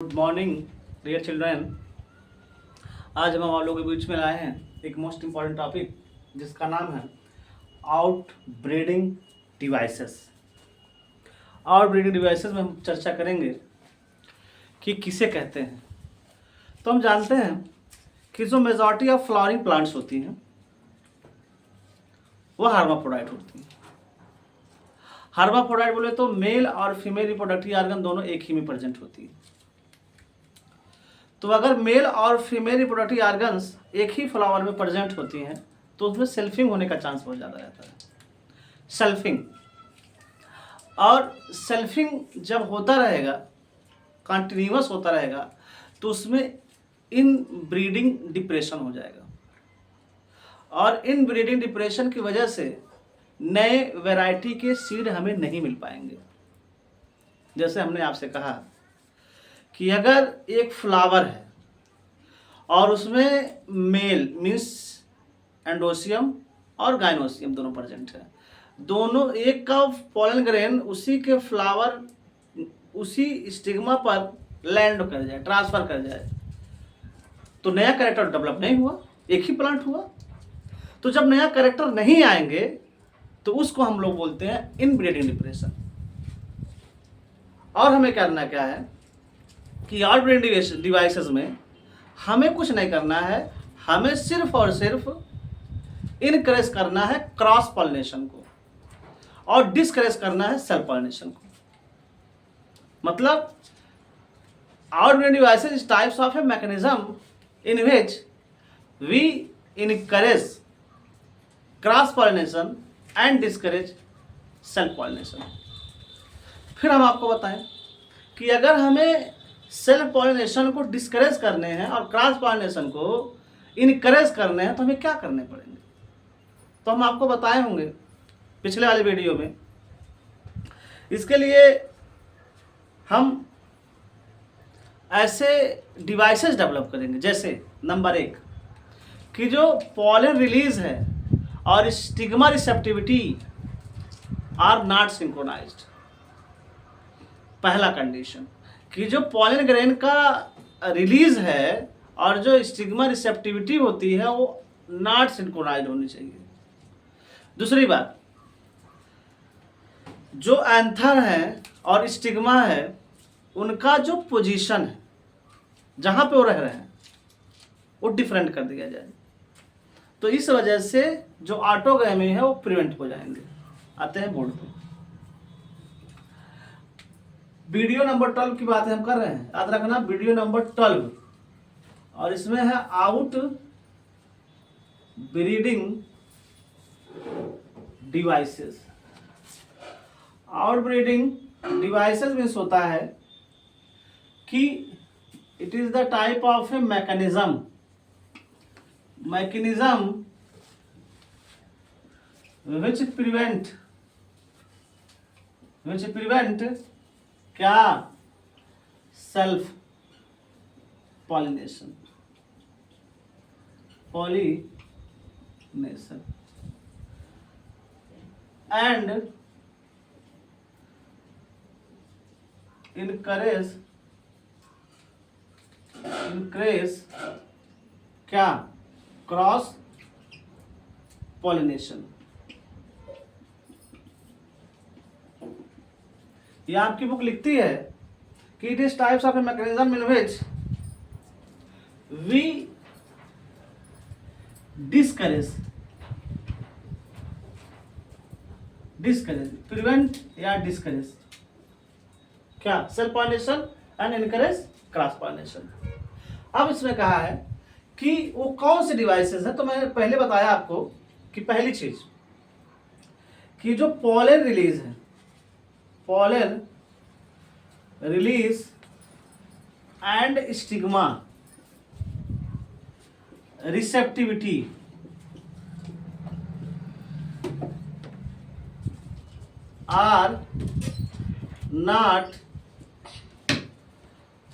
Good morning dear children. आज हम आप लोगों के बीच में लाए हैं एक मोस्ट इम्पॉर्टेंट टॉपिक जिसका नाम है out breeding devices. Out breeding devices में हम चर्चा करेंगे कि किसे कहते हैं। तो हम जानते हैं कि जो मेजॉरिटी ऑफ फ्लावरिंग प्लांट्स होती हैं वह हर्माफ्रोडाइट होती हैं। हर्माफ्रोडाइट बोले तो मेल और फीमेल रिप्रोडक्टिव ऑर्गन दोनों एक ही में प्रेजेंट होती है। तो अगर मेल और फीमेल रिप्रोडक्टिव ऑर्गन्स एक ही फ्लावर में प्रेजेंट होती हैं तो उसमें सेल्फिंग होने का चांस बहुत ज़्यादा रहता है। सेल्फिंग जब होता रहेगा, कंटिन्यूअस होता रहेगा, तो उसमें इन ब्रीडिंग डिप्रेशन हो जाएगा और इन ब्रीडिंग डिप्रेशन की वजह से नए वैरायटी के सीड हमें नहीं मिल पाएंगे। जैसे हमने आपसे कहा कि अगर एक फ्लावर है और उसमें मेल मीन्स एंडोसियम और गाइनोसियम दोनों प्रेजेंट है, दोनों एक का पॉलन ग्रेन उसी के फ्लावर उसी स्टिग्मा पर लैंड कर जाए, ट्रांसफर कर जाए, तो नया कैरेक्टर डेवलप नहीं हुआ, एक ही प्लांट हुआ। तो जब नया कैरेक्टर नहीं आएंगे तो उसको हम लोग बोलते हैं इनब्रीडिंग डिप्रेशन। और हमें करना क्या है कि आउट ब्रीडिंग डिवाइसेस में हमें कुछ नहीं करना है, हमें सिर्फ और सिर्फ इनकरेज करना है क्रॉस पॉलिनेशन को और डिस्करेज करना है सेल्फ पॉलिनेशन को। मतलब out breeding devices is types of a mechanism in which we encourage cross pollination and discourage self pollination. फिर हम आपको बताएं कि अगर हमें सेल्फ पॉलिनेशन को डिस्करेज करने हैं और क्रॉस पॉलिनेशन को इनकरेज करने हैं तो हमें क्या करने पड़ेंगे। तो हम आपको बताए होंगे पिछले वाले वीडियो में। इसके लिए हम ऐसे डिवाइसेस डेवलप करेंगे, जैसे नंबर 1 कि जो पॉलन रिलीज है और stigma receptivity are not synchronised. पहला कंडीशन कि जो पॉलन ग्रेन का रिलीज है और जो स्टिग्मा रिसेप्टिविटी होती है वो नॉट सिंक्रोनाइज्ड होनी चाहिए। दूसरी बात, जो एंथर है और स्टिग्मा है उनका जो पोजीशन है जहां पे वो रह रहे हैं वो डिफरेंट कर दिया जाए, तो इस वजह से जो ऑटोगैमी है वो प्रिवेंट हो जाएंगे। आते हैं बोर्ड पे। वीडियो नंबर 12 की बात हम कर रहे हैं, याद रखना वीडियो नंबर 12, और इसमें है out breeding devices. Out breeding devices means होता है कि it is the type of a mechanism which prevent क्या सेल्फ पॉलिनेशन एंड इनकरेज क्या क्रॉस पॉलिनेशन। ये आपकी बुक लिखती है कि it is types of a mechanism in which we discourage prevent या डिस्करेज क्या self pollination and encourage cross pollination. अब इसमें कहा है कि वो कौन से डिवाइसेस है। तो मैंने पहले बताया आपको कि पहली चीज कि जो पॉलन रिलीज है, pollen release and stigma receptivity are not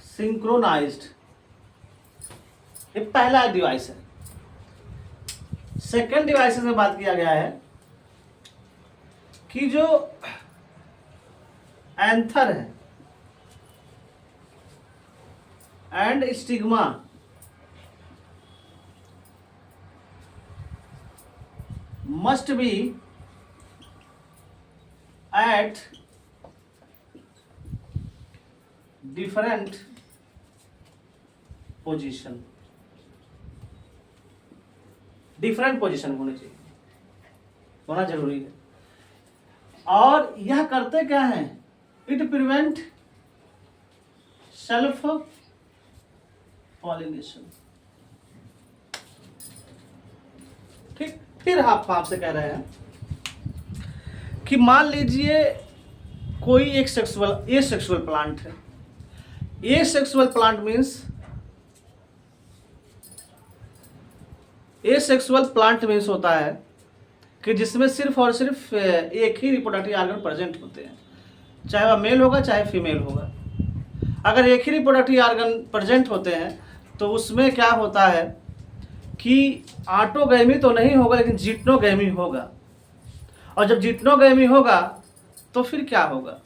synchronised. ये पहला डिवाइस है। सेकेंड डिवाइसेस में बात किया गया है कि जो एंथर है and stigma must be at different position, different position होनी चाहिए, होना जरूरी है। और यह करते क्या है, इट प्रिवेंट सेल्फ पॉलिनेशन। ठीक, फिर आप आपसे कह रहे हैं कि मान लीजिए कोई एक सेक्सुअल प्लांट है। ए सेक्सुअल प्लांट मीन्स होता है कि जिसमें सिर्फ और सिर्फ एक ही रिप्रोडक्टिव ऑर्गन प्रेजेंट होते हैं, चाहे वह मेल होगा चाहे फीमेल होगा। अगर एक ही रिप्रोडक्टिव ऑर्गन प्रेजेंट होते हैं तो उसमें क्या होता है कि ऑटोगैमी तो नहीं होगा लेकिन जिटनोगैमी होगा। और जब जिटनोगैमी होगा तो फिर क्या होगा,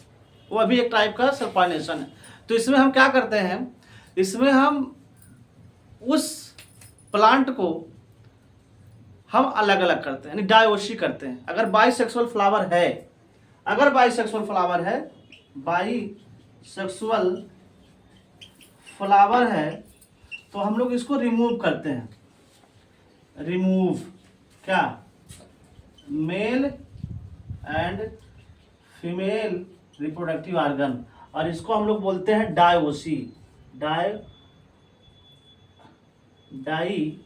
वो अभी एक टाइप का सेल्फ पॉलिनेशन है। तो इसमें हम क्या करते हैं, इसमें हम उस प्लांट को हम अलग अलग करते हैं, यानी डायोशी करते हैं। अगर बाइसेक्सुअल फ्लावर है, बाइसेक्सुअल फ्लावर है तो हम लोग इसको रिमूव करते हैं। रिमूव क्या, male and female reproductive organ, और इसको हम लोग बोलते हैं डायोशी, डाईओशी।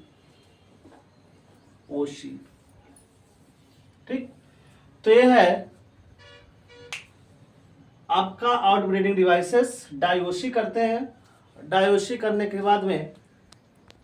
ठीक, तो ये है आपका आउटब्रीडिंग डिवाइसेस। डायोशी करते हैं, डायोशी करने के बाद में